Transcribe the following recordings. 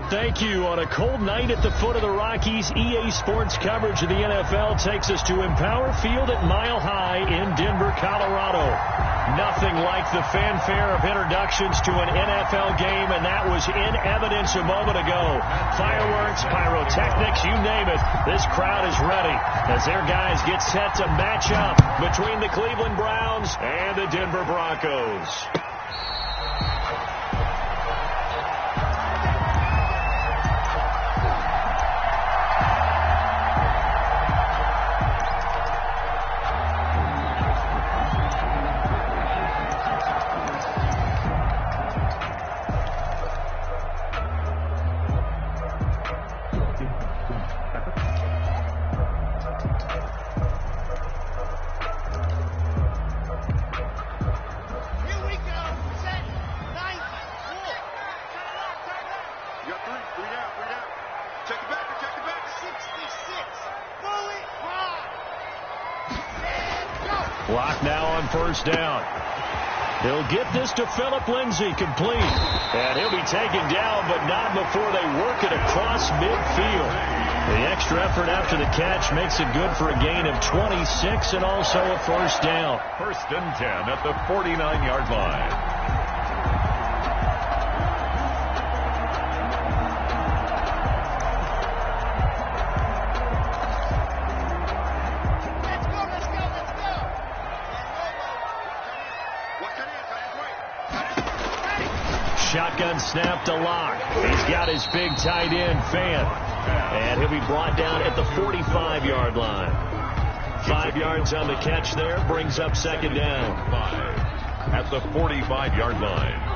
Thank you. On a cold night at the foot of the Rockies, EA Sports coverage of the NFL takes us to Empower Field at Mile High in Denver, Colorado. Nothing like the fanfare of introductions to an NFL game, and that was in evidence a moment ago. Fireworks, pyrotechnics, you name it. This crowd is ready as their guys get set to match up between the Cleveland Browns and the Denver Broncos. Block now on first down. He'll get this to Phillip Lindsay, complete. And he'll be taken down, but not before they work it across midfield. The extra effort after the catch makes it good for a gain of 26 and also a first down. First and 10 at the 49-yard line. Shotgun snap to Locke. He's got his big tight end, Fan. And he'll be brought down at the 45-yard line. 5 yards on the catch there. Brings up second down. At the 45-yard line.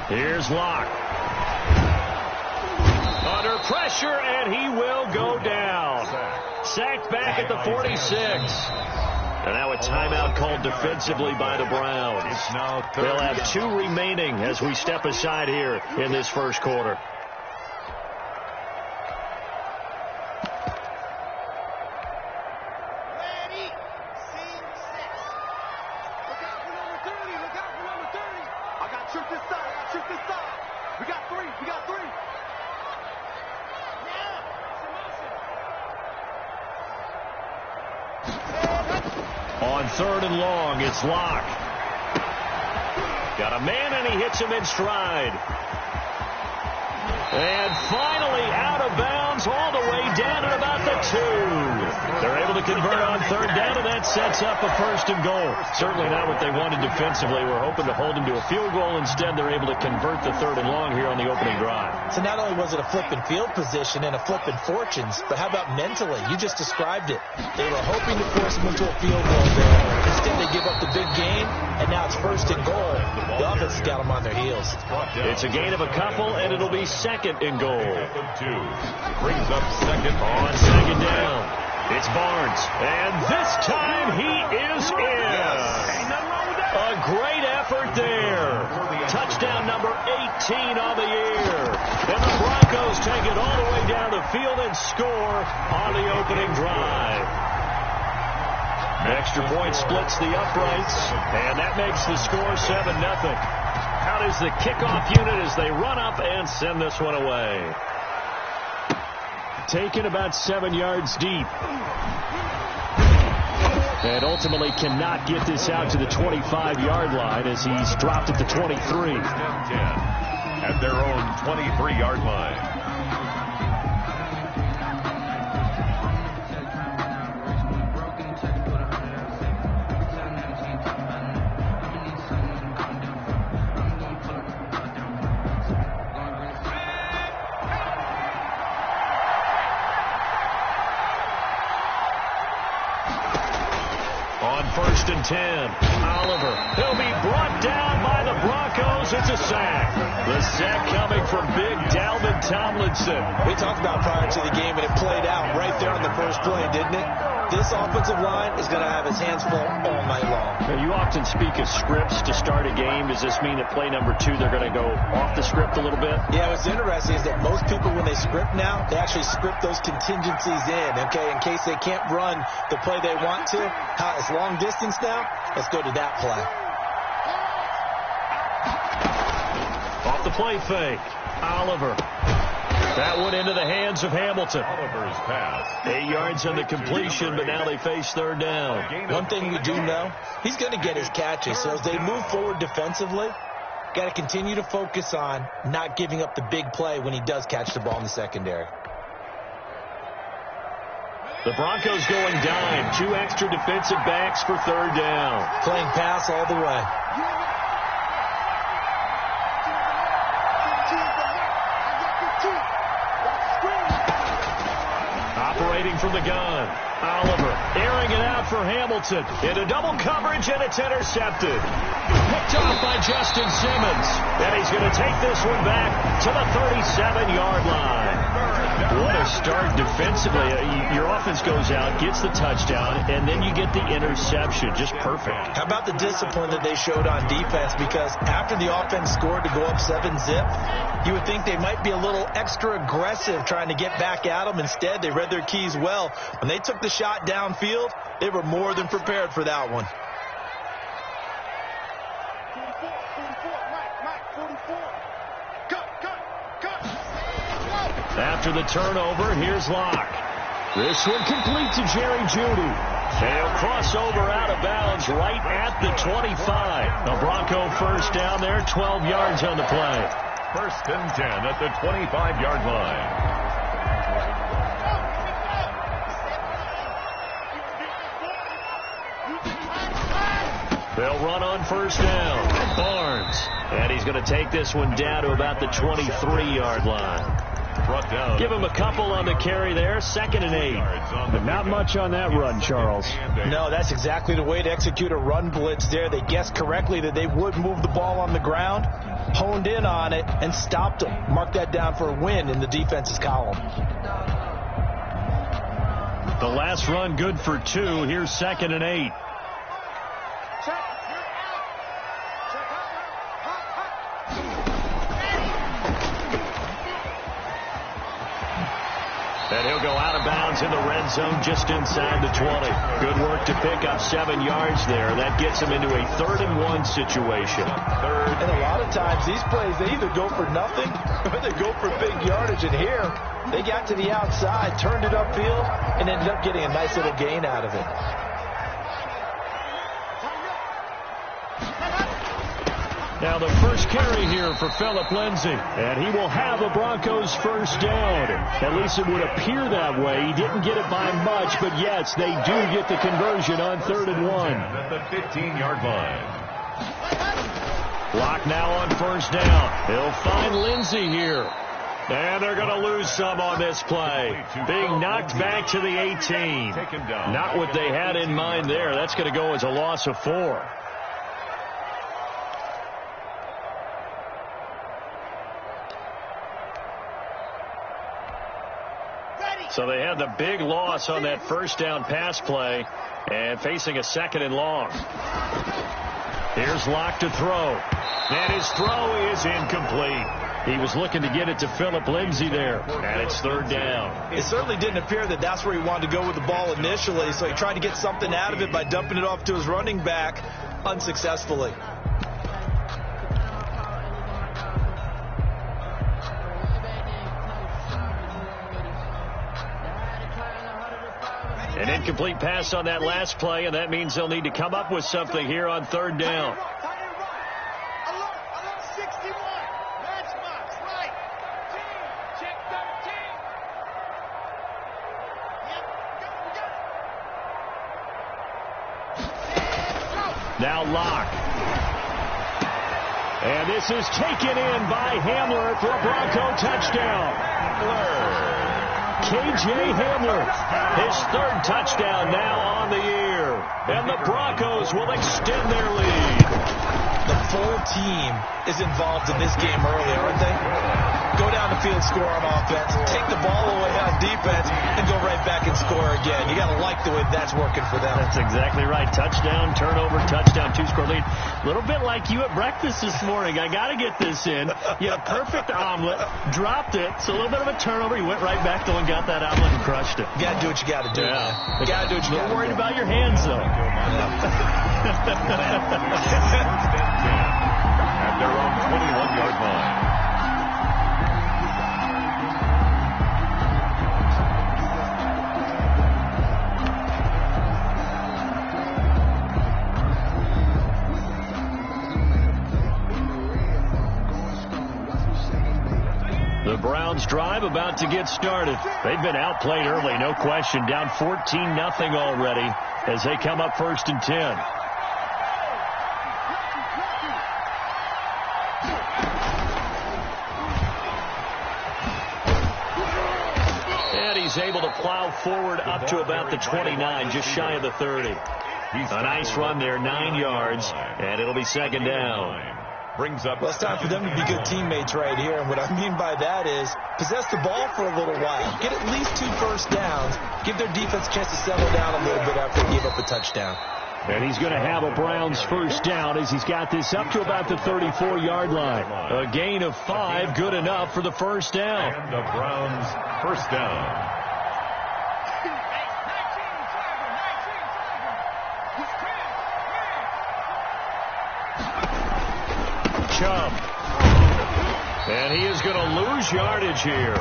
Here's Locke. Under pressure, and he will go down. Sacked back at the 46. And now a timeout called defensively by the Browns. They'll have 2 remaining as we step aside here in this first quarter. On third and long, it's Locke. Got a man, and he hits him in stride. And finally out of bounds all the way down at about the 2. They're able to convert on third down, and that sets up a first and goal. Certainly not what they wanted defensively. We're hoping to hold them to a field goal. Instead, they're able to convert the third and long here on the opening drive. So not only was it a flipping field position and a flipping fortunes, but how about mentally? You just described it. They were hoping to force them into a field goal there. Instead, they give up the big gain, and now it's first and goal. The offense has got them on their heels. It's a gain of a couple, and it'll be second and goal. 2 brings up second on second down. It's Barnes, and this time he is in. A great effort there. Touchdown number 18 on the year. And the Broncos take it all the way down the field and score on the opening drive. The extra point splits the uprights, and that makes the score 7-0. Out is the kickoff unit as they run up and send this one away. Taken about 7 yards deep. And ultimately cannot get this out to the 25-yard line as he's dropped at the 23. At their own 23-yard line. First and 10. Oliver. He'll be brought down by the Broncos. It's a sack. The sack coming from big Dalvin Tomlinson. We talked about prior to the game, and it played out right there on the first play, didn't it? this offensive line is going to have his hands full all night long. Now, you often speak of scripts to start a game. Does this mean at play number 2 they're going to go off the script a little bit? Yeah, what's interesting is that most people, when they script now, they actually script those contingencies in, okay, in case they can't run the play they want to. It's long distance now. Let's go to that play. Off the play fake. Oliver. That one into the hands of Hamilton. Oliver's pass. 8 yards on the completion, but now they face third down. One thing we do know, he's going to get his catches. So as they move forward defensively, got to continue to focus on not giving up the big play when he does catch the ball in the secondary. The Broncos going dime. 2 extra defensive backs for third down. Playing pass all the way. Operating from the gun. Oliver airing it out for Hamilton. Into double coverage, and it's intercepted. Picked off by Justin Simmons. And he's going to take this one back to the 37-yard line. What a start defensively. Your offense goes out, gets the touchdown, and then you get the interception. Just perfect. How about the discipline that they showed on defense? Because after the offense scored to go up 7-zip, you would think they might be a little extra aggressive trying to get back at them. Instead, they read their keys well. When they took the shot downfield, they were more than prepared for that one. After the turnover, here's Locke. This one complete to Jerry Jeudy. And he'll cross over out of bounds right at the 25. A Bronco first down there, 12 yards on the play. First and 10 at the 25-yard line. They'll run on first down. Barnes. And he's going to take this one down to about the 23-yard line. Give him a couple on the carry there. 2nd and 8. But not much on that run, Charles. No, that's exactly the way to execute a run blitz there. They guessed correctly that they would move the ball on the ground, honed in on it, and stopped them. Mark that down for a win in the defense's column. The last run good for 2. Here's 2nd and 8. And he'll go out of bounds in the red zone just inside the 20. Good work to pick up 7 yards there. That gets him into a 3rd and 1 situation. And a lot of times these plays, they either go for nothing or they go for big yardage. And here, they got to the outside, turned it upfield, and ended up getting a nice little gain out of it. Now the first carry here for Phillip Lindsay. And he will have a Broncos first down. At least it would appear that way. He didn't get it by much, but yes, they do get the conversion on 3rd and 1. At the 15-yard line. Block now on first down. He'll find Lindsay here. And they're going to lose some on this play. Being knocked back to the 18. Not what they had in mind there. That's going to go as a loss of 4. So they had the big loss on that first down pass play and facing a 2nd and long. Here's Locke to throw. And his throw is incomplete. He was looking to get it to Phillip Lindsay there. And it's 3rd down. It certainly didn't appear that that's where he wanted to go with the ball initially. So he tried to get something out of it by dumping it off to his running back unsuccessfully. An incomplete pass on that last play, and that means they'll need to come up with something here on 3rd down. Now Locke. And this is taken in by Hamler for a Bronco touchdown. K.J. Hamler, his 3rd touchdown now on the year. And the Broncos will extend their lead. The full team is involved in this game early, aren't they? go down the field, score on offense, take the ball away on defense, and go right back and score again. You got to like the way that's working for them. That's exactly right. Touchdown, turnover, touchdown, 2-score lead. A little bit like you at breakfast this morning. I got to get this in. You had a perfect omelet, dropped it. It's a little bit of a turnover. You went right back though and got that omelet and crushed it. You got to do what you got to do. Yeah. You got to do what you got to do. Worried about your hands though. At their own 21-yard line. The Browns drive about to get started. They've been outplayed early, no question. Down 14-0 already as they come up 1st and 10. And he's able to plow forward up to about the 29, just shy of the 30. A nice run there, 9 yards, and it'll be 2nd down. Brings up. Well, it's time for them to be good teammates right here. And what I mean by that is possess the ball for a little while. Get at least 2 first downs. Give their defense a chance to settle down a little bit after they give up a touchdown. And he's going to have a Browns first down as he's got this up to about the 34-yard line. A gain of 5, good enough for the first down. And the Browns first down. Chubb. And he is going to lose yardage here.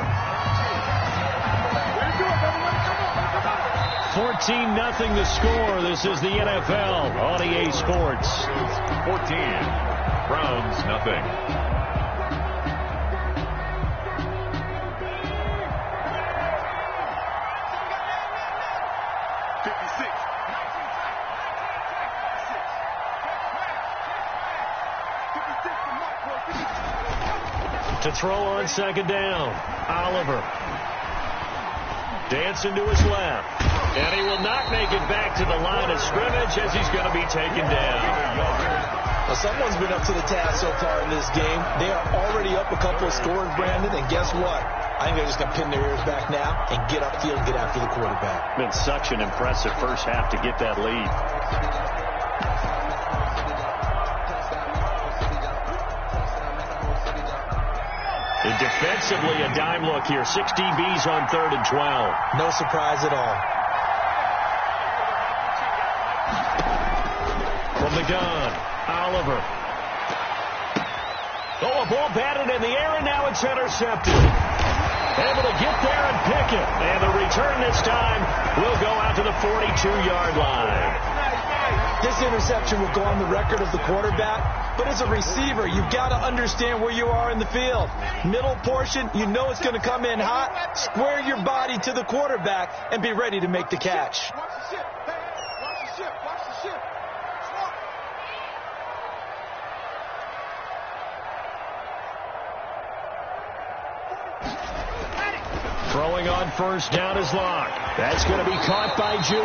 14-0 the score. This is the NFL on EA Sports. 14. Browns, nothing. To throw on 2nd down. Oliver. Dancing to his left. And he will not make it back to the line of scrimmage as he's going to be taken down. Well, someone's been up to the task so far in this game. They are already up a couple of scores, Brandon, and guess what? I think they're just going to pin their ears back now and get upfield and get after the quarterback. Been such an impressive first half to get that lead. And defensively, a dime look here. 6 DBs on 3rd and 12. No surprise at all. From the gun, Oliver. Oh, a ball batted in the air, and now it's intercepted. Able to get there and pick it. And the return this time will go out to the 42-yard line. This interception will go on the record of the quarterback, but as a receiver, you've got to understand where you are in the field. Middle portion, you know it's going to come in hot. Square your body to the quarterback and be ready to make the catch. Throwing on first down is Locke. That's going to be caught by Judy.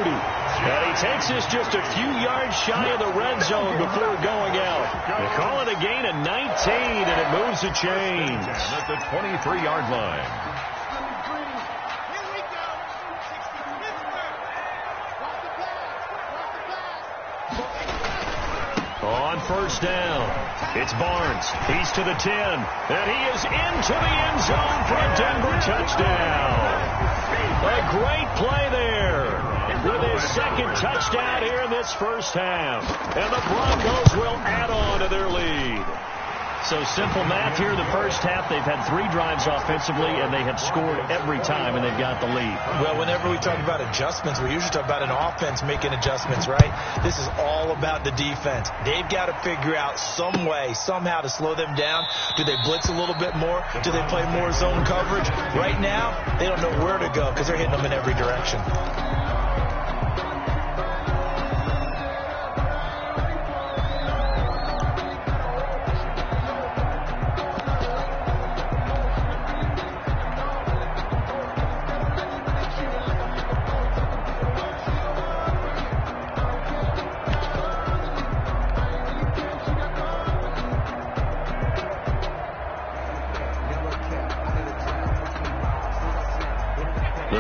And he takes this just a few yards shy of the red zone before going out. They call it a gain of 19, and it moves the chains. At the 23-yard line. On first down, it's Barnes. He's to the 10, and he is into the end zone for a Denver touchdown. A great play there with his 2nd touchdown here in this first half. And the Broncos will add on to their lead. So simple math here in the first half. They've had 3 drives offensively, and they have scored every time, and they've got the lead. Well, whenever we talk about adjustments, we usually talk about an offense making adjustments, right? This is all about the defense. They've got to figure out some way, somehow to slow them down. Do they blitz a little bit more? Do they play more zone coverage? Right now, they don't know where to go because they're hitting them in every direction.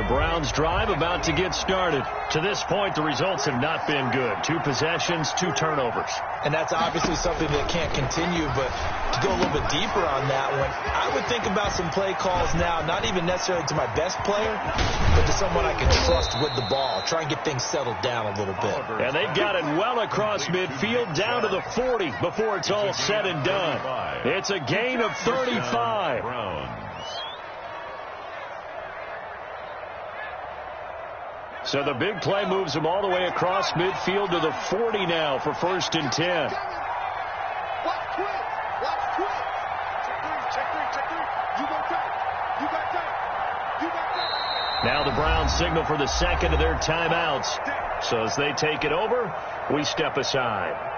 Browns drive about to get started. To this point, the results have not been good. 2 possessions, 2 turnovers. And that's obviously something that can't continue, but to go a little bit deeper on that one, I would think about some play calls now, not even necessarily to my best player, but to someone I can trust with the ball. Try and get things settled down a little bit. And they've got it well across midfield down to the 40 before it's all said and done. It's a gain of 35. So the big play moves them all the way across midfield to the 40 now for 1st and 10. Now the Browns signal for the second of their timeouts. So as they take it over, we step aside.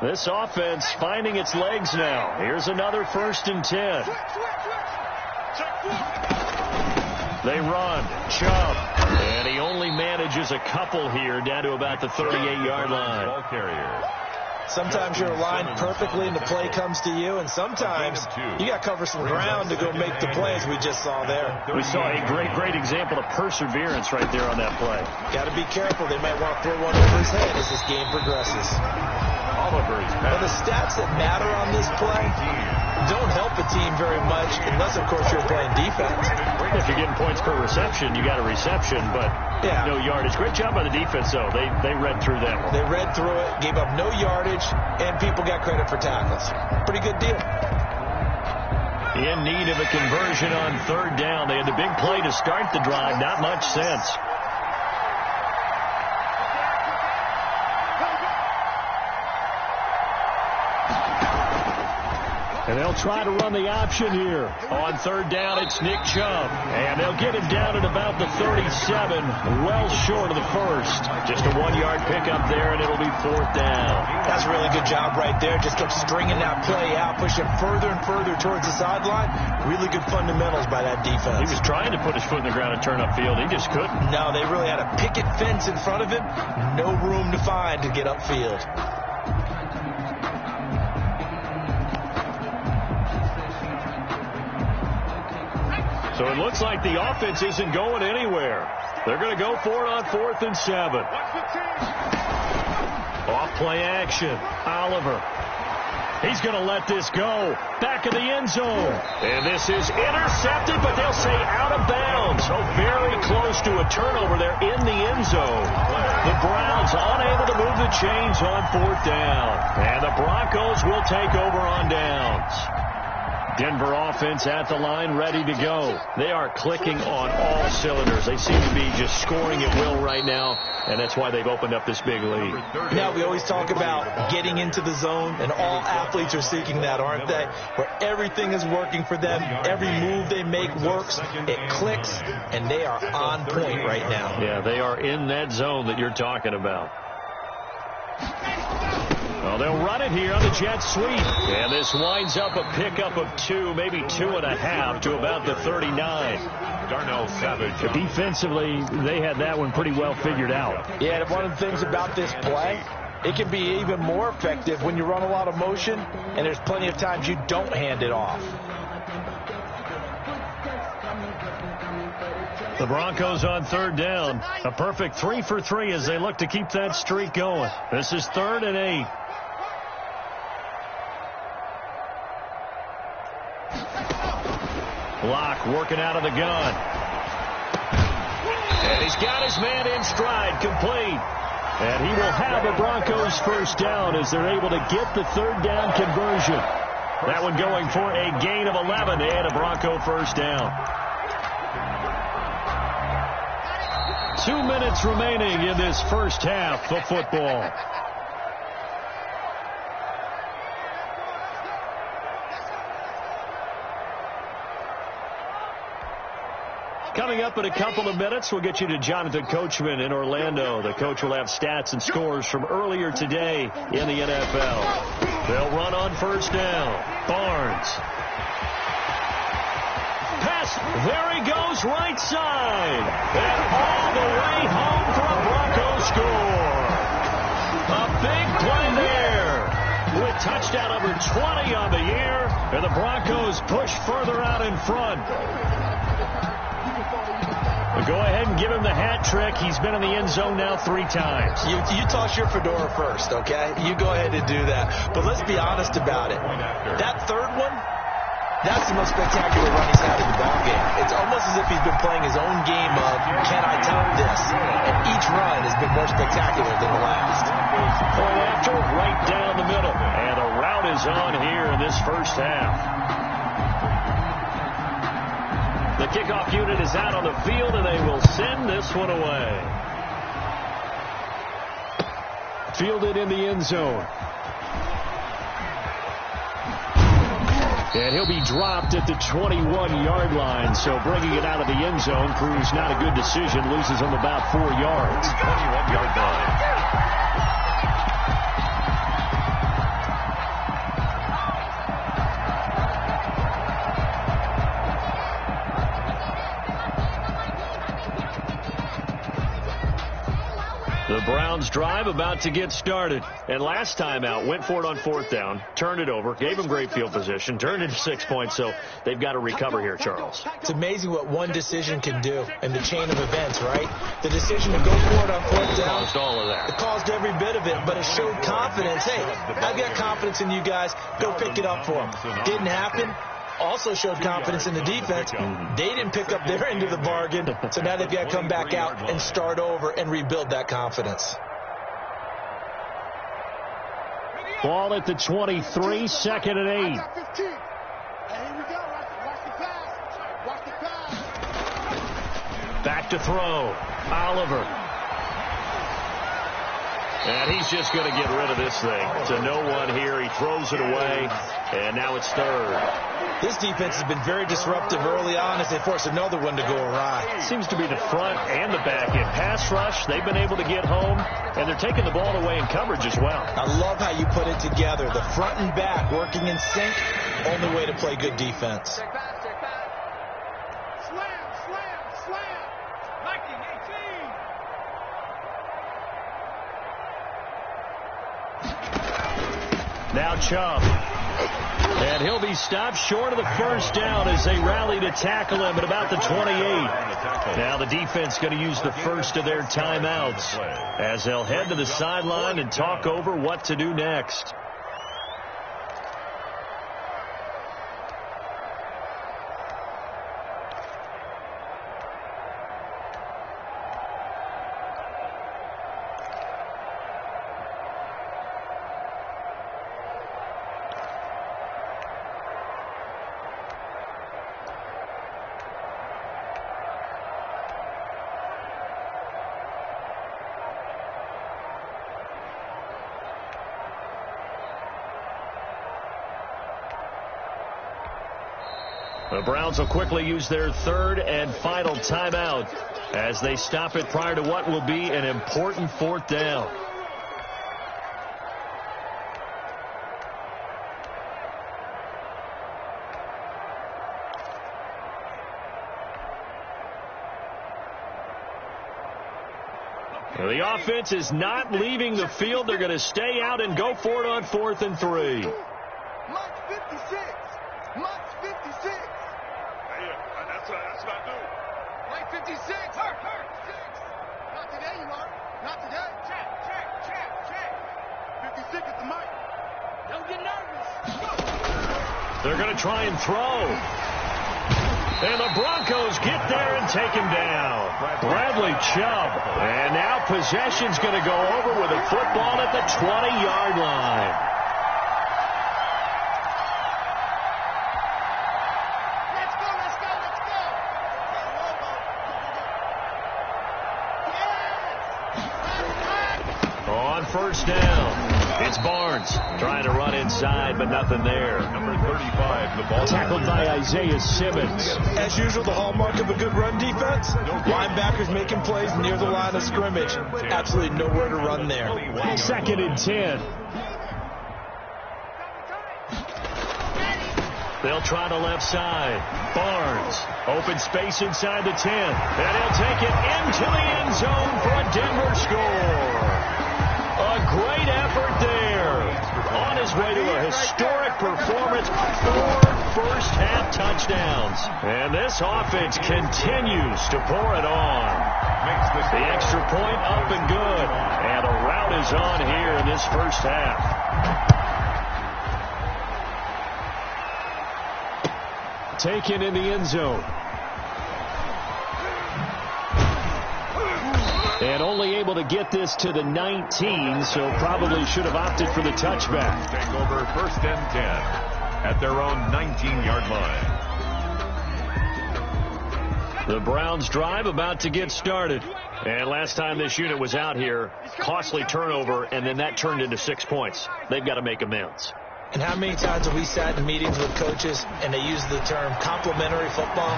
This offense finding its legs now. Here's another 1st and 10. They run. Chubb. And he only manages a couple here down to about the 38-yard line. Ball carrier. Sometimes you're aligned perfectly and the play comes to you, and sometimes you got to cover some ground to go make the plays we just saw there. We saw a great example of perseverance right there on that play. Got to be careful. They might want to throw one over his head as this game progresses. But the stats that matter on this play don't help a team very much unless, of course, you're playing defense. If you're getting points per reception, you got a reception, but no yardage. Great job by the defense, though. They read through that one. They read through it, gave up no yardage, and people got credit for tackles. Pretty good deal. In need of a conversion on 3rd down. They had the big play to start the drive. Not much sense. And they'll try to run the option here. On 3rd down, it's Nick Chubb. And they'll get him down at about the 37, well short of the 1st. Just a 1-yard pickup there, and it'll be 4th down. That's a really good job right there. Just kept stringing that play out, pushing further and further towards the sideline. Really good fundamentals by that defense. He was trying to put his foot in the ground and turn upfield. He just couldn't. No, they really had a picket fence in front of him. No room to find to get upfield. So it looks like the offense isn't going anywhere. They're going to go for it on 4th and 7. Off play action. Oliver. He's going to let this go. Back of the end zone. And this is intercepted, but they'll say out of bounds. Oh, very close to a turnover there in the end zone. The Browns unable to move the chains on 4th down. And the Broncos will take over on downs. Denver offense at the line, ready to go. They are clicking on all cylinders. They seem to be just scoring at will right now, and that's why they've opened up this big lead. Now, we always talk about getting into the zone, and all athletes are seeking that, aren't they? Where everything is working for them. Every move they make works. It clicks, and they are on point right now. Yeah, they are in that zone that you're talking about. Well, they'll run it here on the jet sweep. And this winds up a pickup of 2, maybe 2.5 to about the 39. Darnell Savage. But defensively, they had that one pretty well figured out. Yeah, and one of the things about this play, it can be even more effective when you run a lot of motion, and there's plenty of times you don't hand it off. The Broncos on 3rd down. A perfect 3 for 3 as they look to keep that streak going. This is 3rd and 8. Block working out of the gun. And he's got his man in stride, complete. And he will have the Broncos 1st down as they're able to get the 3rd down conversion. That one going for a gain of 11 and a Bronco 1st down. 2 minutes remaining in this first half of football. Coming up in a couple of minutes, we'll get you to Jonathan Coachman in Orlando. The coach will have stats and scores from earlier today in the NFL. They'll run on 1st down. Barnes. Pass There he goes right side. And all the way home for a Broncos score. A big play there. With touchdown number 20 on the year. And the Broncos push further out in front. Go ahead and give him the hat trick. He's been in the end zone now 3 times. You toss your fedora first, okay? You go ahead and do that. But let's be honest about it. That third one, that's the most spectacular run he's had in the ballgame. It's almost as if he's been playing his own game of, can I top this? And each run has been more spectacular than the last. Point after, right down the middle. And the route is on here in this first half. The kickoff unit is out on the field, and they will send this one away. Fielded in the end zone. And he'll be dropped at the 21-yard line. So bringing it out of the end zone proves not a good decision. Loses him about 4 yards. 21-yard line. The Browns drive about to get started. And last time out, went for it on 4th down, turned it over, gave them great field position, turned it 6 points, so they've got to recover here, Charles. It's amazing what one decision can do in the chain of events, right? The decision to go for it on 4th down. Caused all of that. It caused every bit of it, but it showed confidence. Hey, I've got confidence in you guys. Go pick it up for them. Didn't happen. Also showed confidence in the defense. They didn't pick up their end of the bargain, so now they've got to come back out and start over and rebuild that confidence. Ball at the 23, 2nd and 8. Back to throw. Oliver. And he's just going to get rid of this thing. To no one here. He throws it away, and now it's 3rd. This defense has been very disruptive early on as they force another one to go awry. Seems to be the front and the back end. Pass rush, they've been able to get home, and they're taking the ball away in coverage as well. I love how you put it together. The front and back working in sync, only way to play good defense. Slam, slam, slam. 19-18. Now Chubb. And he'll be stopped short of the first down as they rally to tackle him at about the 28. Now the defense going to use the first of their timeouts as they'll head to the sideline and talk over what to do next. The Browns will quickly use their 3rd and final timeout as they stop it prior to what will be an important 4th down. The offense is not leaving the field. They're going to stay out and go for it on 4th and 3. Mark 56. Mark 56. That's what I do. Right 56. Hurt. 6. Not today, you are. Not today. Check. 56 at the mic. Don't get nervous. They're going to try and throw. And the Broncos get there and take him down. Bradley Chubb. And now possession's going to go over with a football at the 20-yard line. On first down, it's Barnes trying to run inside, but nothing there. Number 35, the ball tackled by Isaiah Simmons. As usual, the hallmark of a good run defense, linebackers making plays near the line of scrimmage. Absolutely nowhere to run there. 2nd and 10. They'll try the left side. Barnes, open space inside the 10. And he'll take it into the end zone for a Denver score. A great effort there. On his way to a historic performance, 4 first-half touchdowns. And this offense continues to pour it on. The extra point up and good. And a rout is on here in this first half. Taken in the end zone. And only able to get this to the 19, so probably should have opted for the touchback. Take over 1st and 10 at their own 19-yard line. The Browns drive about to get started. And last time this unit was out here, costly turnover, and then that turned into 6 points. They've got to make amends. And how many times have we sat in meetings with coaches and they use the term complementary football?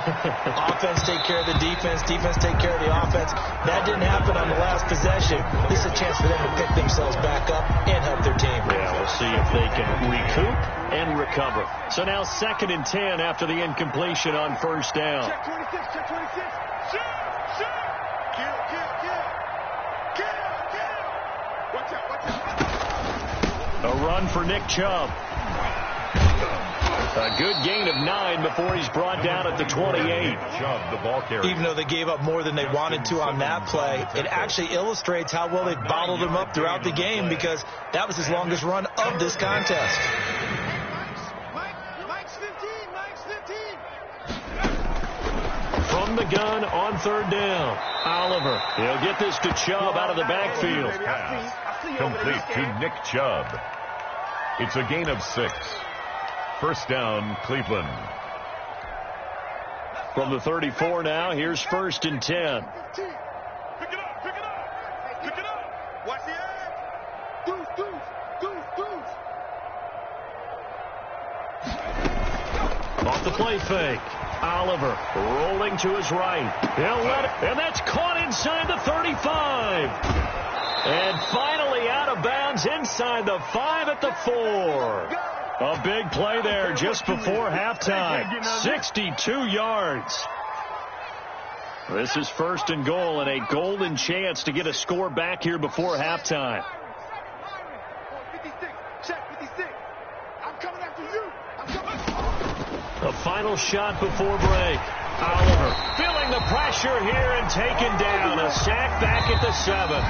Offense take care of the defense, defense take care of the offense. That didn't happen on the last possession. This is a chance for them to pick themselves back up and help their team. Yeah, we'll see if they can recoup and recover. So now 2nd and 10 after the incompletion on 1st down. Check 26, check 26. Shoot, shoot. Kill. Watch out. A run for Nick Chubb. A good gain of 9 before he's brought down at the 28. Chubb, the ball carrier. Even though they gave up more than they wanted to on that play, it actually illustrates how well they bottled him up throughout the game, because that was his longest run of this contest. Mike's 15. From the gun on 3rd down. Oliver. He'll get this to Chubb out of the backfield. Pass complete to Nick Chubb. It's a gain of 6. 1st down, Cleveland. From the 34 now, here's 1st and 10. Pick it up. Watch the edge. Deuce. Off the play fake. Oliver rolling to his right. He'll let it, and that's caught inside the 35. And finally out of bounds inside the 5 at the 4. A big play there just before halftime. 62 yards. This is 1st and goal, and a golden chance to get a score back here before halftime. 56. Check 56. I'm coming after you. The final shot before break. Oliver feeling the pressure here and taken down. A sack back at the 7.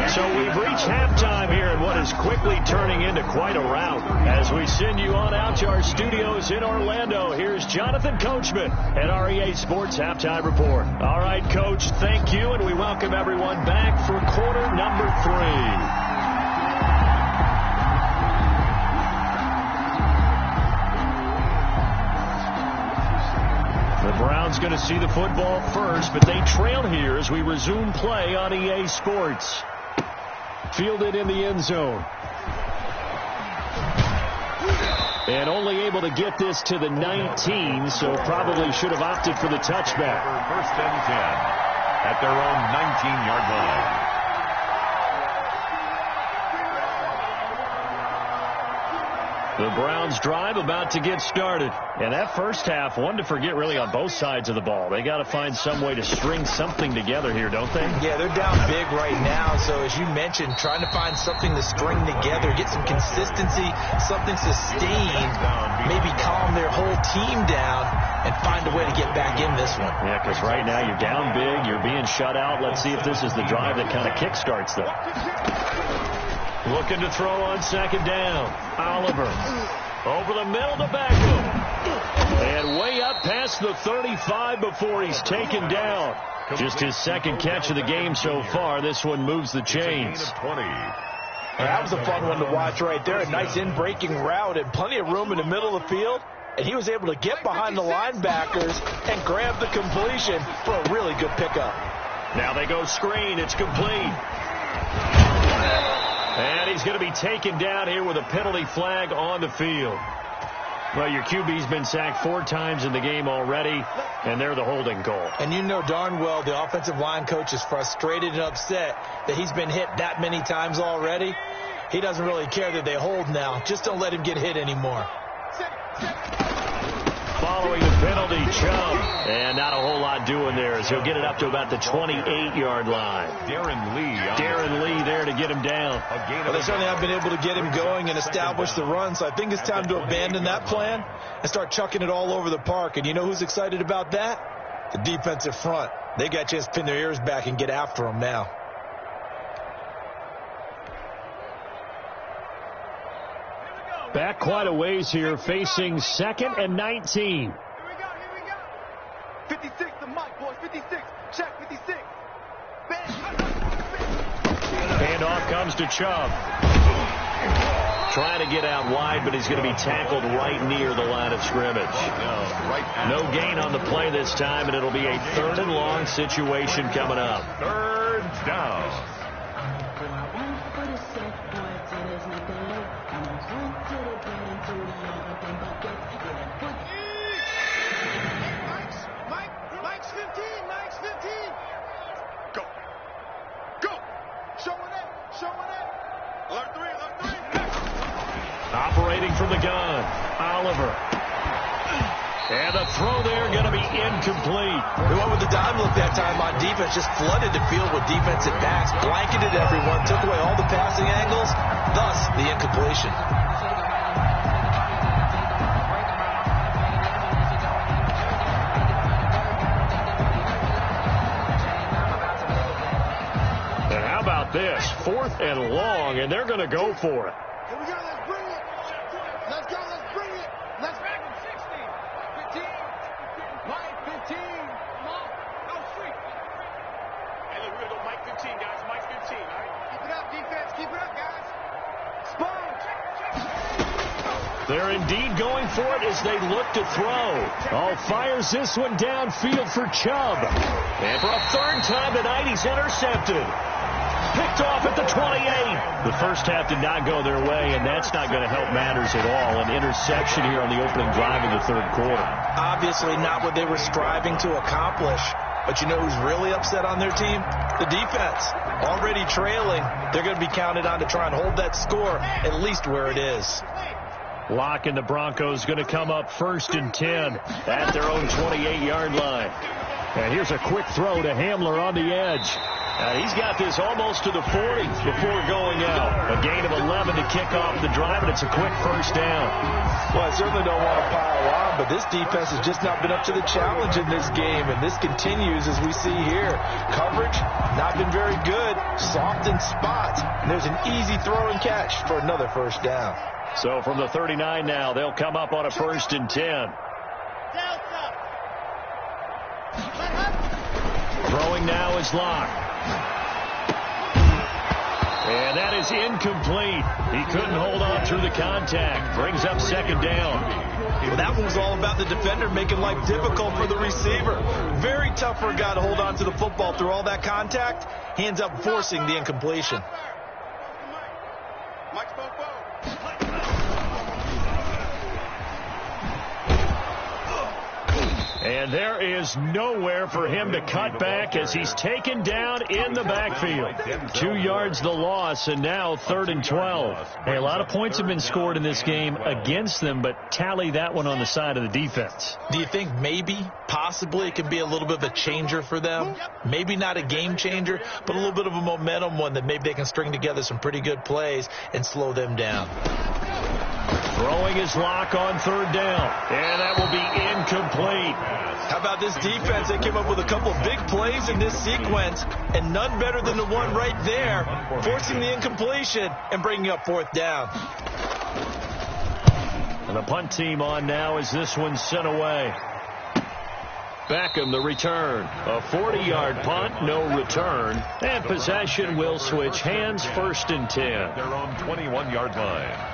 So we've reached halftime here in what is quickly turning into quite a rout. As we send you on out to our studios in Orlando, here's Jonathan Coachman at our EA Sports Halftime Report. All right, Coach, thank you, and we welcome everyone back for quarter number 3. The Browns going to see the football first, but they trail here as we resume play on EA Sports. Fielded in the end zone. And only able to get this to the 19, so probably should have opted for the touchback. 1st and 10 at their own 19-yard line. The Browns drive about to get started. And that first half, one to forget really on both sides of the ball. They got to find some way to string something together here, don't they? Yeah, they're down big right now. So as you mentioned, trying to find something to string together, get some consistency, something sustained, maybe calm their whole team down and find a way to get back in this one. Yeah, because right now you're down big, you're being shut out. Let's see if this is the drive that kind of kickstarts them. Looking to throw on 2nd down. Oliver over the middle to Beckham. And way up past the 35 before he's taken down. Just his 2nd catch of the game so far. This one moves the chains. That was a fun one to watch right there. A nice in-breaking route and plenty of room in the middle of the field. And he was able to get behind the linebackers and grab the completion for a really good pickup. Now they go screen. It's complete. And he's going to be taken down here with a penalty flag on the field. Well, your QB's been sacked 4 times in the game already, and they're the holding goal. And you know darn well the offensive line coach is frustrated and upset that he's been hit that many times already. He doesn't really care that they hold now. Just don't let him get hit anymore. following the penalty, Chubb. And not a whole lot doing there as he'll get it up to about the 28-yard line. Darren Lee there to get him down. Well, they certainly have been able to get him going and establish the run, so I think it's time to abandon that plan and start chucking it all over the park. And you know who's excited about that? The defensive front. They got a chance to pin their ears back and get after him now. Back quite a ways here, facing 2nd and 19. Here we go. 56 to Mike, boys. 56. Check 56. Handoff comes to Chubb. Trying to get out wide, but he's going to be tackled right near the line of scrimmage. No gain on the play this time, and it'll be a 3rd and long situation coming up. 3rd down. Mike's 15. Go. Showing it. Alert 3. Operating from the gun, Oliver. And the throw there going to be incomplete. We went with the dime look that time on defense, just flooded the field with defensive backs, blanketed everyone, took away all the passing angles, thus the incompletion. And how about this? 4th and long, and they're going to go for it. Here we go. Let's bring it. Let's go. Let's bring it. Let's back him. 16. 15. Mike 15. Come on. No street. Hey, look, we're going to go Mike 15, guys. Mike 15, all right? Keep it up, defense. Keep it up, guys. Sponge. They're indeed going for it as they look to throw. Fires this one downfield for Chubb. And for a 3rd time tonight, he's intercepted. Picked off at the 28. The first half did not go their way, and that's not going to help matters at all. An interception here on the opening drive of the 3rd quarter. Obviously not what they were striving to accomplish. But you know who's really upset on their team? The defense. Already trailing. They're going to be counted on to try and hold that score at least where it is. Lock and the Broncos going to come up 1st and 10 at their own 28-yard line. And here's a quick throw to Hamler on the edge. He's got this almost to the 40 before going out. A gain of 11 to kick off the drive, and it's a quick 1st down. Well, I certainly don't want to pile on, but this defense has just not been up to the challenge in this game, and this continues as we see here. Coverage, not been very good, soft in spots, and there's an easy throw and catch for another 1st down. So from the 39 now, they'll come up on a 1st and 10. Throwing now is Locke. And that is incomplete. He couldn't hold on through the contact. Brings up 2nd down. Well, that one was all about the defender making life difficult for the receiver. Very tough for a guy to hold on to the football through all that contact. He ends up forcing the incompletion. And there is nowhere for him to cut back as he's taken down in the backfield. 2 yards the loss, and now 3rd and 12. Hey, a lot of points have been scored in this game against them, but tally that one on the side of the defense. Do you think maybe, possibly, it could be a little bit of a changer for them? Maybe not a game changer, but a little bit of a momentum one that maybe they can string together some pretty good plays and slow them down. Throwing his Lock on 3rd down, and that will be incomplete. How about this defense? They came up with a couple of big plays in this sequence, and none better than the one right there, forcing the incompletion and bringing up 4th down. And the punt team on now as this one's sent away. Beckham the return. A 40-yard punt, no return. And possession will switch hands, 1st and 10. Their own 21-yard line.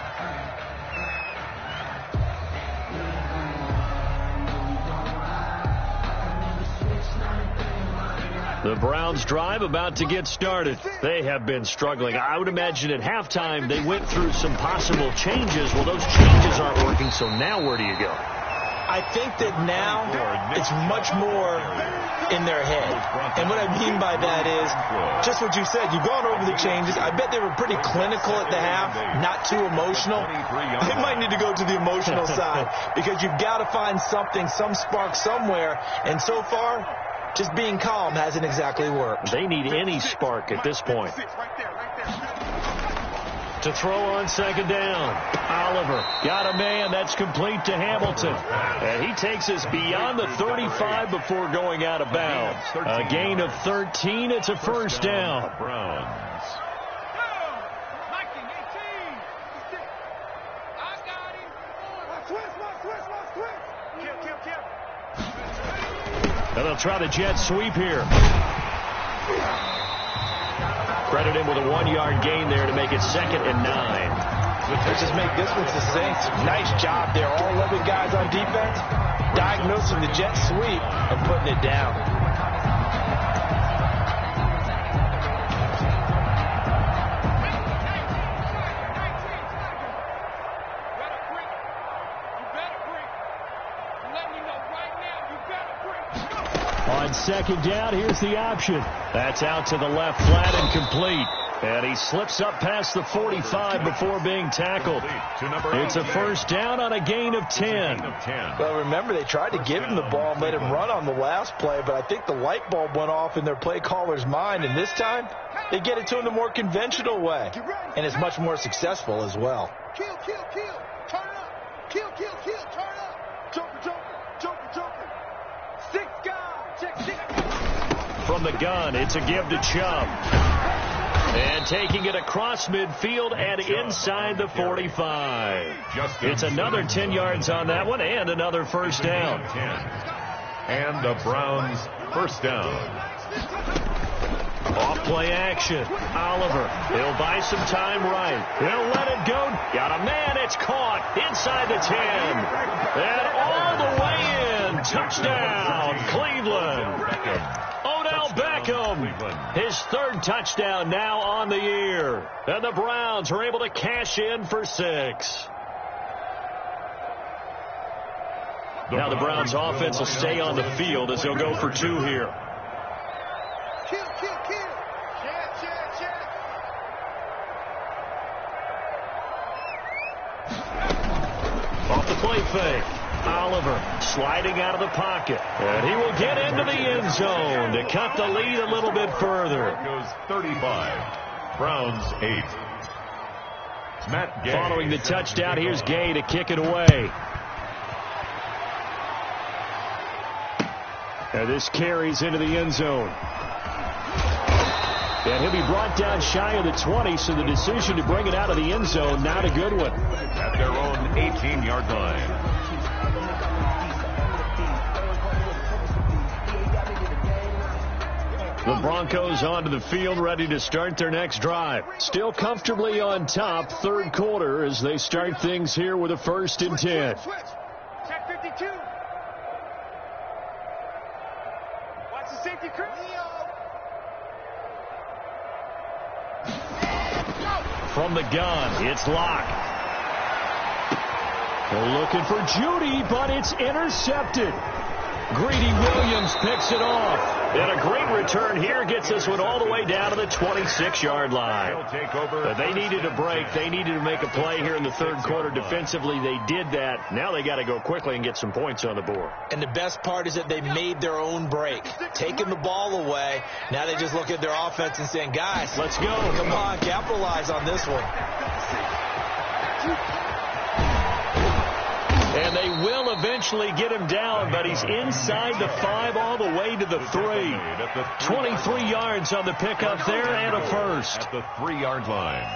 The Browns drive about to get started. They have been struggling. I would imagine at halftime they went through some possible changes. Well, those changes aren't working, so now where do you go? I think that now it's much more in their head. And what I mean by that is just what you said. You've gone over the changes. I bet they were pretty clinical at the half, not too emotional. They might need to go to the emotional side because you've got to find something, some spark somewhere. And so far, just being calm hasn't exactly worked. They need any spark at this point. To throw on second down. Oliver got a man. That's complete to Hamilton. And he takes us beyond the 35 before going out of bounds. A gain of 13. It's a first down. Browns. And they'll try the jet sweep here. Credit him with a 1-yard gain there to make it 2nd and 9. Let's just make this one succinct. Nice job there. All 11 guys on defense diagnosing the jet sweep and putting it down. On second down, here's the option. That's out to the left, flat and complete. And he slips up past the 45 before being tackled. It's a first down on a gain of 10. Well, remember, they tried to give him the ball and let him run on the last play, but I think the light bulb went off in their play caller's mind, and this time they get it to him the more conventional way, and it's much more successful as well. Kill, kill, kill. Turn up. Kill, kill, kill. Turn up. Joker, joker, joker, joker. 6 guys. Check 6. From the gun, it's a give to Chubb. And taking it across midfield and inside the 45. It's another 10 yards on that one and another first down. And the Browns first down. Off play action. Oliver. He'll buy some time right. He'll let it go. Got a man. It's caught inside the 10. And all the way in. Touchdown, Cleveland. Beckham, his 3rd touchdown now on the year. And the Browns are able to cash in for 6. Now the Browns offense will stay on the field as they'll go for 2 here. Kill, kill, kill. Check. Off the play fake. Oliver sliding out of the pocket. And he will get into the end zone to cut the lead a little bit further. Goes 35. Browns 8. Matt Gay. Following the touchdown, here's Gay to kick it away. And this carries into the end zone. And he'll be brought down shy of the 20, so the decision to bring it out of the end zone, not a good one. At their own 18-yard line. The Broncos onto the field, ready to start their next drive. Still comfortably on top, 3rd quarter, as they start things here with a 1st and 10. Switch. Check 52. Watch the safety crew. From the gun, it's Locke. They're looking for Judy, but it's intercepted. Greedy Williams picks it off. And a great return here gets us one all the way down to the 26-yard line. They needed a break. They needed to make a play here in the 3rd quarter. Defensively, they did that. Now they got to go quickly and get some points on the board. And the best part is that they made their own break, taking the ball away. Now they just look at their offense and saying, guys, let's go. Come on, capitalize on this one. And they will eventually get him down, but he's inside the 5 all the way to the 3. 23 yards on the pickup there and a first. At the 3-yard line.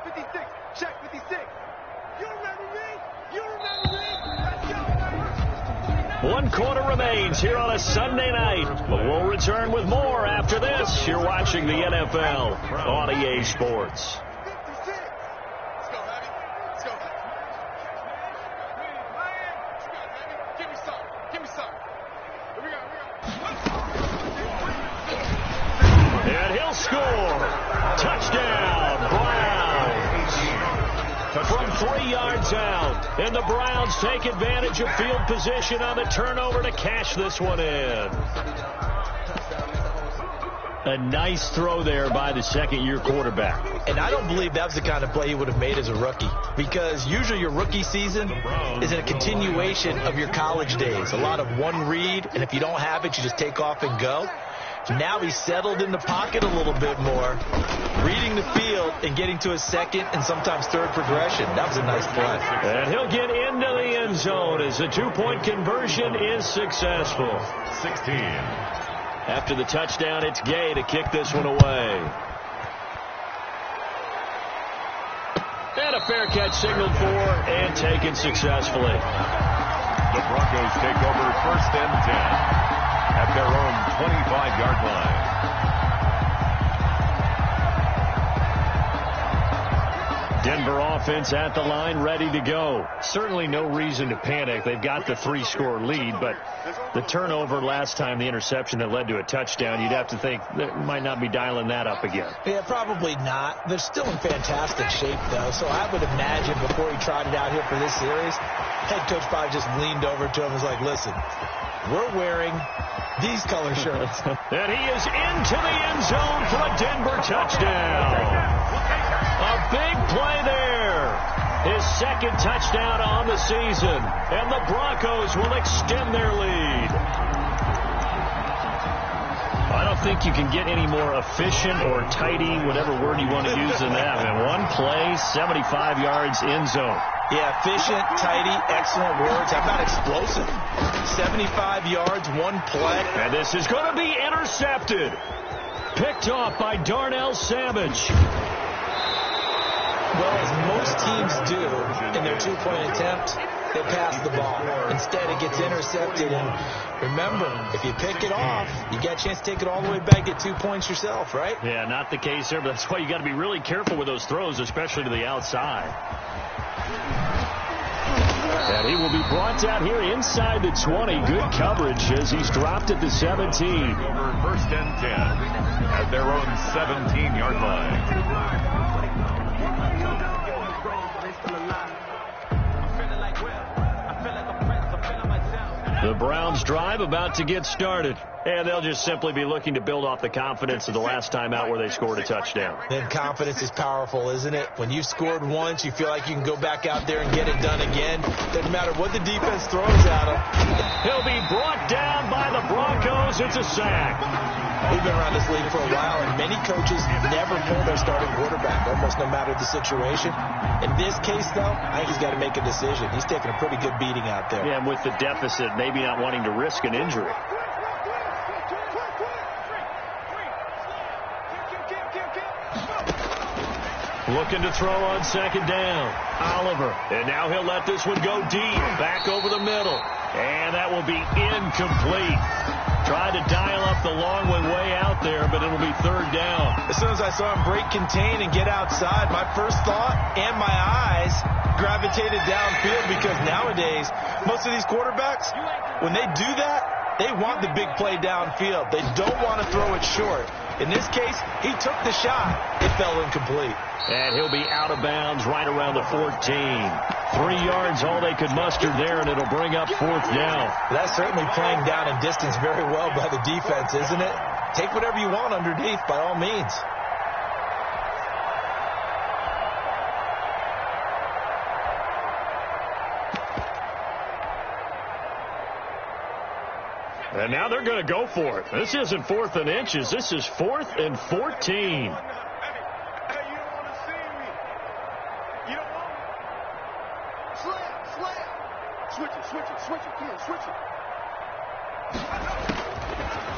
56. Check 56. You remember me? You remember me? Let's go. 1 quarter remains here on a Sunday night. But we'll return with more after this. You're watching the NFL on EA Sports. from 3 yards out. And the Browns take advantage of field position on the turnover to cash this one in. A nice throw there by the second-year quarterback. And I don't believe that was the kind of play he would have made as a rookie, because usually your rookie season is a continuation of your college days. A lot of one read, and if you don't have it, you just take off and go. Now he's settled in the pocket a little bit more, reading the field and getting to his second and sometimes third progression. That was a nice play. And he'll get into the end zone as the two-point conversion is successful. 16. After the touchdown, it's Gay to kick this one away. And a fair catch signaled for and taken successfully. The Broncos take over 1st and 10 at their own 25-yard line. Denver offense at the line, ready to go. Certainly no reason to panic. They've got the 3-score lead, but the turnover last time, the interception that led to a touchdown, you'd have to think they might not be dialing that up again. Yeah, probably not. They're still in fantastic shape, though, so I would imagine before he tried it out here for this series, head coach probably just leaned over to him and was like, listen, we're wearing these color shirts. And he is into the end zone for a Denver touchdown. A big play there. His second touchdown on the season. And the Broncos will extend their lead. I don't think you can get any more efficient or tidy, whatever word you want to use than that. And one play, 75 yards end zone. Yeah, efficient, tidy, excellent words. How about explosive? 75 yards, one play. And this is going to be intercepted. Picked off by Darnell Savage. Well, as most teams do in their two-point attempt, they pass the ball. Instead, it gets intercepted. And remember, if you pick it off, you got a chance to take it all the way back, get 2 points yourself, right? Yeah, not the case there, but that's why you got to be really careful with those throws, especially to the outside. And he will be brought down here inside the 20. Good coverage as he's dropped at the 17. Over 1st and 10 at their own 17-yard line. The Browns drive about to get started. And they'll just simply be looking to build off the confidence of the last time out where they scored a touchdown. And confidence is powerful, isn't it? When you've scored once, you feel like you can go back out there and get it done again. Doesn't matter what the defense throws at him. He'll be brought down by the Broncos. It's a sack. We've been around this league for a while, and many coaches never pull their starting quarterback, almost no matter the situation. In this case, though, I think he's got to make a decision. He's taking a pretty good beating out there. Yeah, and with the deficit, maybe not wanting to risk an injury. Looking to throw on second down. Oliver. And now he'll let this one go deep. Back over the middle. And that will be incomplete. Tried to dial up the long way out there, but it'll be third down. As soon as I saw him break contain and get outside, my first thought and my eyes gravitated downfield, because nowadays, most of these quarterbacks, when they do that, they want the big play downfield. They don't want to throw it short. In this case, he took the shot. It fell incomplete. And he'll be out of bounds right around the 14. 3 yards, all they could muster there, and it'll bring up fourth down. That's certainly playing down in distance very well by the defense, isn't it? Take whatever you want underneath, by all means. And now they're going to go for it. This isn't 4th and inches. This is 4th and 14.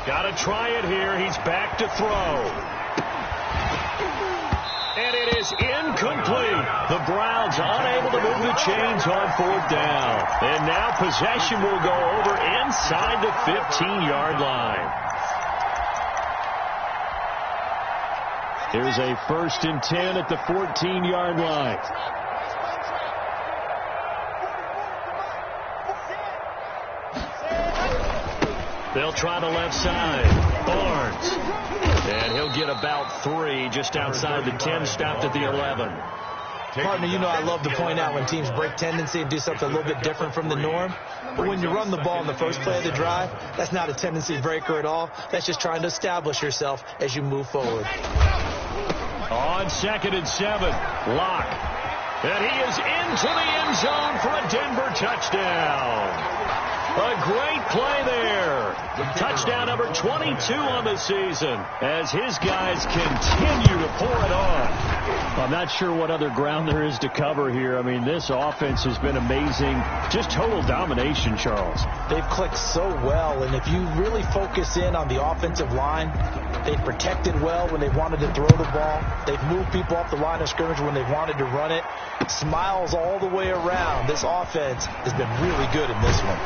Got to try it here. He's back to throw. And it is incomplete. The Browns unable to move the chains on fourth down. And now possession will go over inside the 15-yard line. Here's a 1st and 10 at the 14-yard line. They'll try the left side. Barnes. And he'll get about 3 just outside the 10, stopped at the 11. Partner, you know I love to point out when teams break tendency and do something a little bit different from the norm. But when you run the ball in the first play of the drive, that's not a tendency breaker at all. That's just trying to establish yourself as you move forward. On 2nd and 7, Locke. And he is into the end zone for a Denver touchdown. A great play there. Touchdown number 22 on the season as his guys continue to pour it on. I'm not sure what other ground there is to cover here. I mean, this offense has been amazing. Just total domination, Charles. They've clicked so well, and if you really focus in on the offensive line, they've protected well when they wanted to throw the ball. They've moved people off the line of scrimmage when they wanted to run it. Smiles all the way around. This offense has been really good in this one.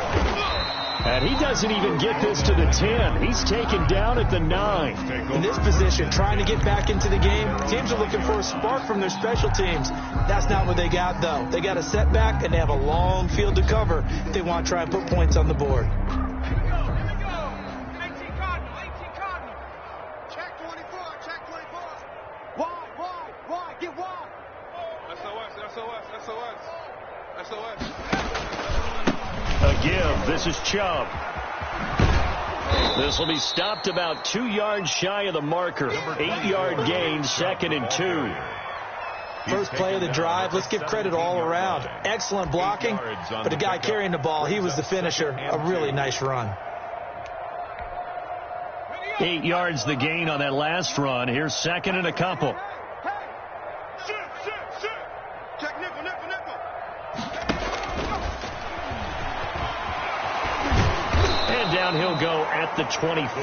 And he doesn't even get this to the 10. He's taken down at the 9. In this position, trying to get back into the game, teams are looking for a spark from their special teams. That's not what they got, though. They got a setback, and they have a long field to cover if they want to try and put points on the board. Here we go. 18 Cardinal. Check 24. Wide. Get wide. SOS. A give. This is Chubb. This will be stopped about 2 yards shy of the marker. 8-yard gain, 2nd and 2. First play of the drive. Let's give credit all around. Excellent blocking, but the guy carrying the ball, he was the finisher. A really nice run. 8 yards the gain on that last run. Here's 2nd and a couple. Check nickel. And down he'll go at the 25.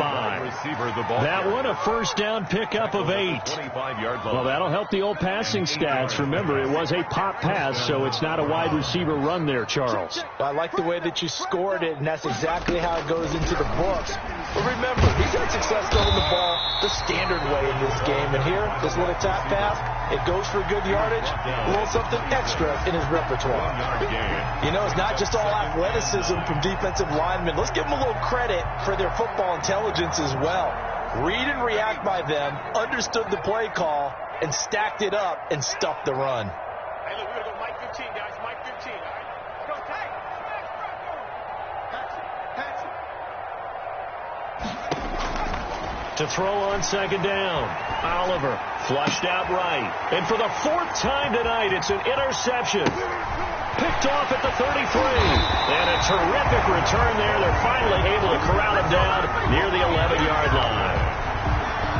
That one a first down pickup of 8. Well, that'll help the old passing stats. Remember, it was a pop pass, so it's not a wide receiver run there, Charles. I like the way that you scored it, and that's exactly how it goes into the books. But remember, he's had success throwing the ball the standard way in this game. And here, this little tap pass, it goes for good yardage, a little something extra in his repertoire. You know, it's not just all athleticism from defensive linemen. Let's give them a little credit for their football intelligence as well. Read and react by them, understood the play call, and stacked it up and stuffed the run. Hey, look, we're going to go Mike 15, guys. Mike 15, all right? Go, tight. Pass it. To throw on 2nd down. Oliver flushed out right. And for the 4th time tonight, it's an interception. Picked off at the 33. And a terrific return there. They're finally able to corral him down near the 11-yard line.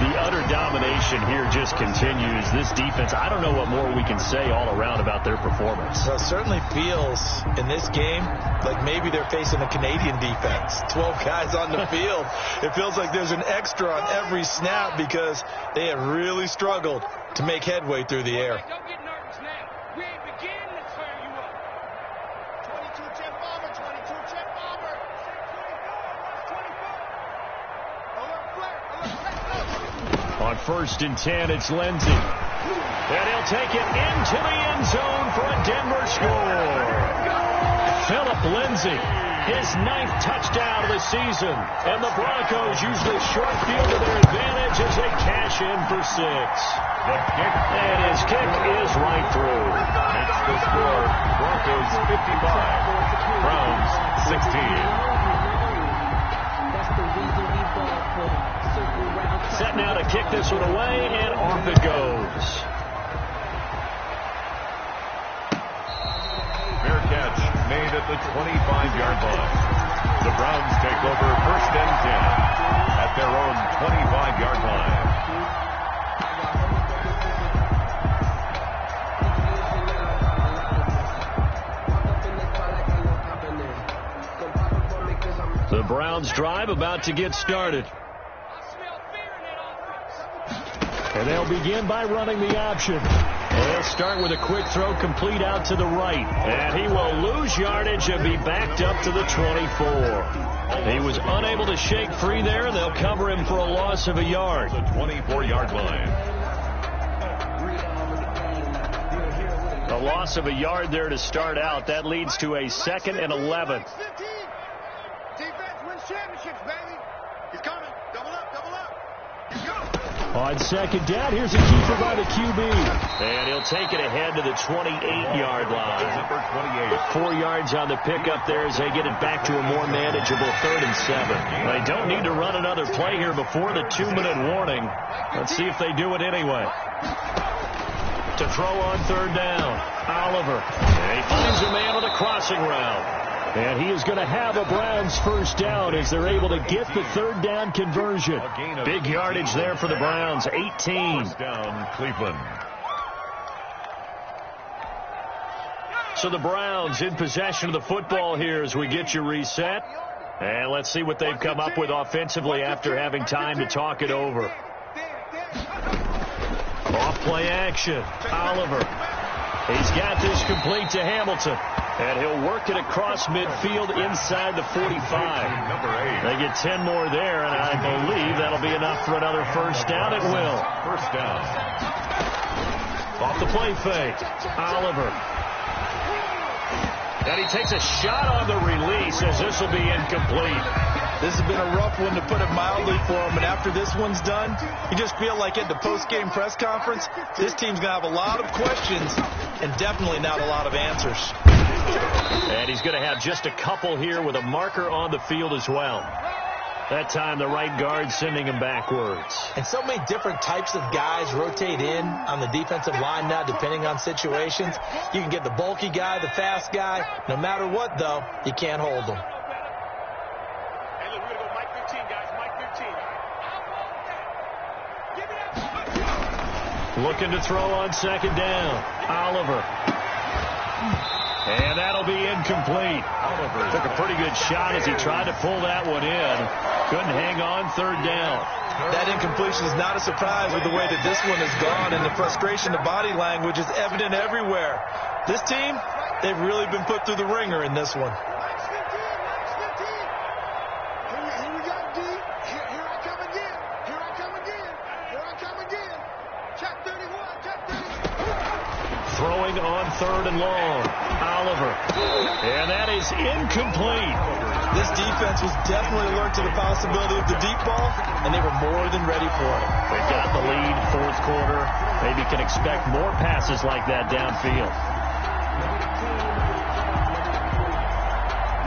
The utter domination here just continues. This defense, I don't know what more we can say all around about their performance. Well, it certainly feels in this game like maybe they're facing a Canadian defense. 12 guys on the field. It feels like there's an extra on every snap because they have really struggled to make headway through the air. Don't get nervous now. We ain't beginning to tear you up. 22 jet bomber. 22 jet bomber. 24. Alert flare. On 1st and 10, it's Lindsey. And he'll take it into the end zone for a Denver score. Philip Lindsey, his 9th touchdown of the season. And the Broncos use the short field to their advantage as they cash in for 6. And his kick is right through. That's the score. Broncos 55. Browns 16. Set now to kick this one away, and off it goes. Fair catch made at the 25-yard line. The Browns take over 1st and 10 at their own 25-yard line. The Browns drive about to get started. And they'll begin by running the option. And they'll start with a quick throw complete out to the right. And he will lose yardage and be backed up to the 24. He was unable to shake free there. They'll cover him for a loss of a yard. The 24-yard line. A loss of a yard there to start out. That leads to a 2nd and 11. Defense wins championships, baby. He's coming. Double up. He's going. On second down, here's a keeper by the QB. And he'll take it ahead to the 28-yard line. Number 28. 4 yards on the pickup there as they get it back to a more manageable 3rd and 7. They don't need to run another play here before the 2-minute warning. Let's see if they do it anyway. To throw on 3rd down, Oliver. And he finds a man on the crossing route. And he is going to have a Browns first down as they're able to get the 3rd down conversion. Big yardage there for the Browns, 18. First down, Cleveland. So the Browns in possession of the football here as we get you reset. And let's see what they've come up with offensively after having time to talk it over. Off play action, Oliver. He's got this complete to Hamilton. And he'll work it across midfield inside the 45. Number 8. They get 10 more there, and I believe that'll be enough for another first down. It will. First down. Off the play fake, Oliver. And he takes a shot on the release as this will be incomplete. This has been a rough one, to put it mildly, for him. And after this one's done, you just feel like at the post-game press conference, this team's going to have a lot of questions and definitely not a lot of answers. And he's going to have just a couple here with a marker on the field as well. That time the right guard sending him backwards. And so many different types of guys rotate in on the defensive line now, depending on situations. You can get the bulky guy, the fast guy. No matter what, though, you can't hold them. Hey, look, we're going to go Mike 15, guys. Mike 15. Looking to throw on second down. Oliver. And that'll be incomplete. Oliver took a pretty good shot as he tried to pull that one in. Couldn't hang on 3rd down. That incompletion is not a surprise with the way that this one has gone, and the frustration, the body language is evident everywhere. This team, they've really been put through the ringer in this one. Mike 15. Here we go, D. Here I come again. Here I come again. Here I come again. Check 31. Check 31. Throwing on 3rd and long. Oliver. And that is incomplete. This defense was definitely alert to the possibility of the deep ball, and they were more than ready for it. They've got the lead, 4th quarter. Maybe can expect more passes like that downfield.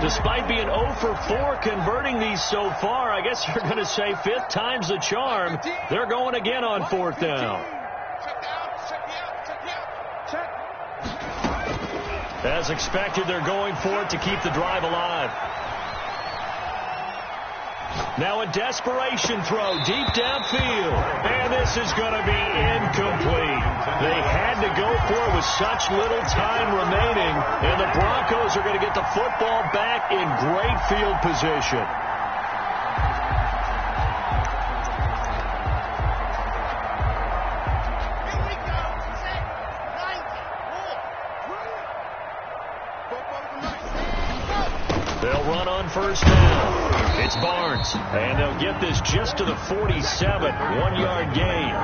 Despite being 0 for 4 converting these so far, I guess you're going to say 5th time's the charm. They're going again on 4th down. As expected, they're going for it to keep the drive alive. Now a desperation throw deep downfield. And this is going to be incomplete. They had to go for it with such little time remaining. And the Broncos are going to get the football back in great field position. They'll run on first down. It's Barnes, and they'll get this just to the 47, 1-yard gain.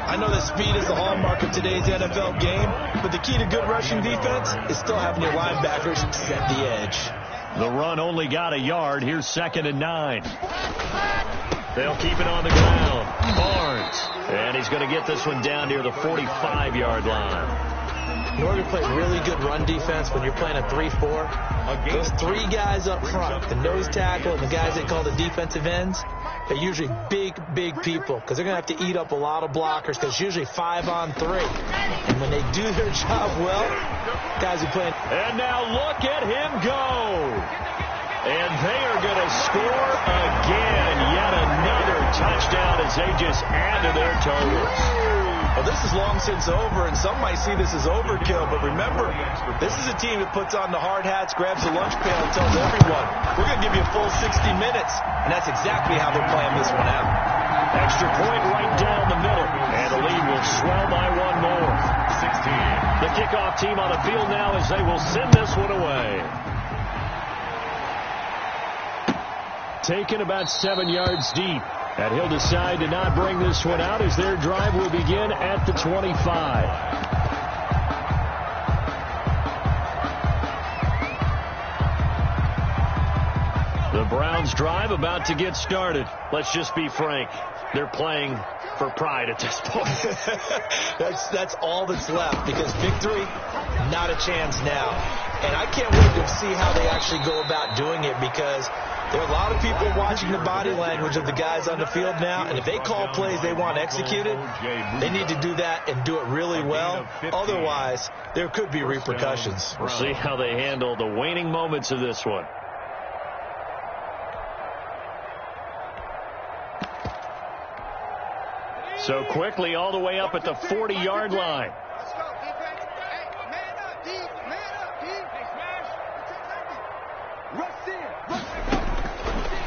I know that speed is the hallmark of today's NFL game, but the key to good rushing defense is still having your linebackers set the edge. The run only got a yard. Here's 2nd and 9. They'll keep it on the ground. Barnes, and he's going to get this one down near the 45-yard line. In order to play really good run defense when you're playing a 3-4, those 3 guys up front, the nose tackle and the guys they call the defensive ends, they're usually big people because they're going to have to eat up a lot of blockers because it's usually 5 on 3. And when they do their job well, guys are playing. And now look at him go. And they are going to score again. Yet another touchdown as they just add to their totals. Well, this is long since over, and some might see this as overkill, but remember, this is a team that puts on the hard hats, grabs the lunch pail, and tells everyone, we're going to give you a full 60 minutes, and that's exactly how they're playing this one out. Extra point right down the middle, and the lead will swell by 1 more. 16. The kickoff team on the field now as they will send this one away. Taken about 7 yards deep. And he'll decide to not bring this one out as their drive will begin at the 25. The Browns drive about to get started. Let's just be frank. They're playing for pride at this point. That's all that's left, because victory, not a chance now. And I can't wait to see how they actually go about doing it, because there are a lot of people watching the body language of the guys on the field now, and if they call plays they want executed, they need to do that and do it really well. Otherwise, there could be repercussions. We'll see how they handle the waning moments of this one. So quickly all the way up at the 40-yard line. Let's go, defense. Hey, man up, D. Man up, D. Hey, smash. Rush in.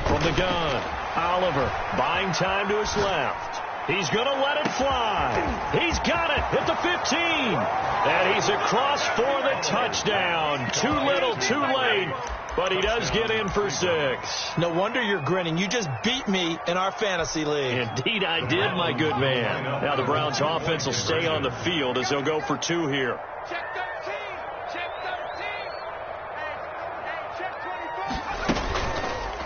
From the gun, Oliver buying time to his left. He's going to let it fly. He's got it at the 15. And he's across for the touchdown. Too little, too late. But he does get in for 6. No wonder you're grinning. You just beat me in our fantasy league. Indeed I did, my good man. Now the Browns offense will stay on the field as they'll go for 2 here. Check 13. Check 13. Hey, check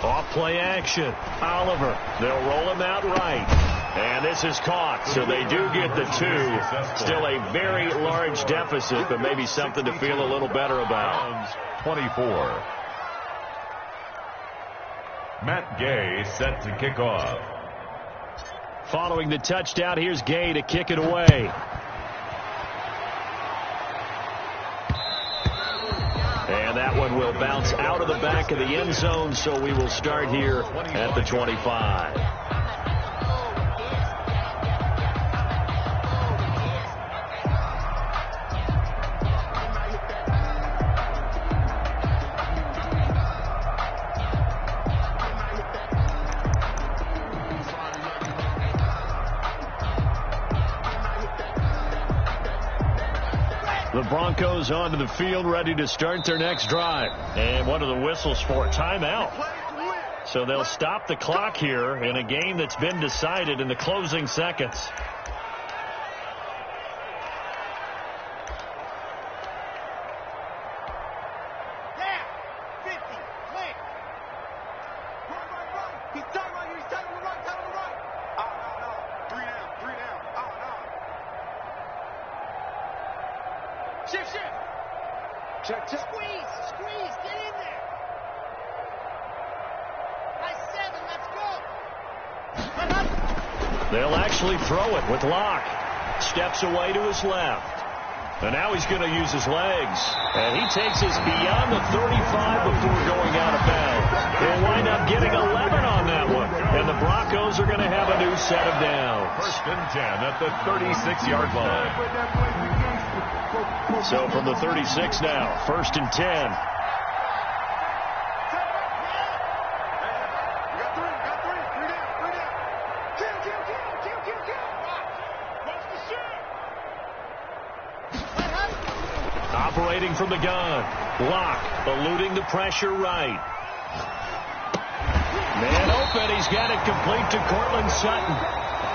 24. Off play action. Oliver. They'll roll him out right. And this is caught, so they do get the 2. Still a very large deficit, but maybe something to feel a little better about. 24. Matt Gay set to kick off. Following the touchdown, here's Gay to kick it away. And that one will bounce out of the back of the end zone, so we will start here at the 25. The Broncos onto the field, ready to start their next drive. And what are the whistles for? Timeout. So they'll stop the clock here in a game that's been decided in the closing seconds. Check. Squeeze, get in there. By 7, let's go. They'll actually throw it with Locke. Steps away to his left. And now he's going to use his legs. And he takes us beyond the 35 before going out of bounds. He'll wind up getting 11 on that one. And the Broncos are going to have a new set of downs. 1st and 10 at the 36-yard line. So from the 36 now, 1st and 10. Operating from the gun. Block, eluding the pressure right. Man open, he's got it complete to Cortland Sutton.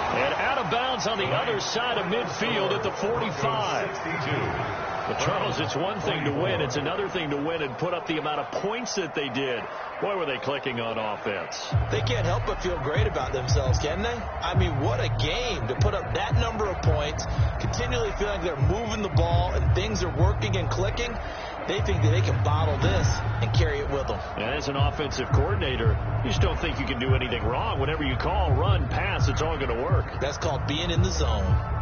And out of bounds on the other side of midfield at the 45. But Charles, it's one thing to win. It's another thing to win and put up the amount of points that they did. Boy, were they clicking on offense. They can't help but feel great about themselves, can they? I mean, what a game to put up that number of points, continually feeling they're moving the ball and things are working and clicking. They think that they can bottle this and carry it with them. And as an offensive coordinator, you just don't think you can do anything wrong. Whatever you call, run, pass, it's all going to work. That's called being in the zone.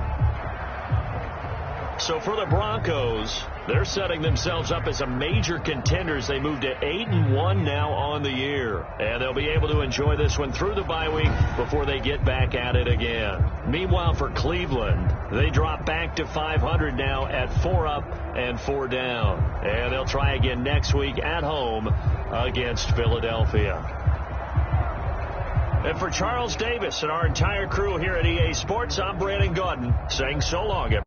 So for the Broncos, they're setting themselves up as a major contender as they move to 8-1 now on the year. And they'll be able to enjoy this one through the bye week before they get back at it again. Meanwhile, for Cleveland, they drop back to 500 now at 4 up and 4 down. And they'll try again next week at home against Philadelphia. And for Charles Davis and our entire crew here at EA Sports, I'm Brandon Gaudin saying so long, everyone.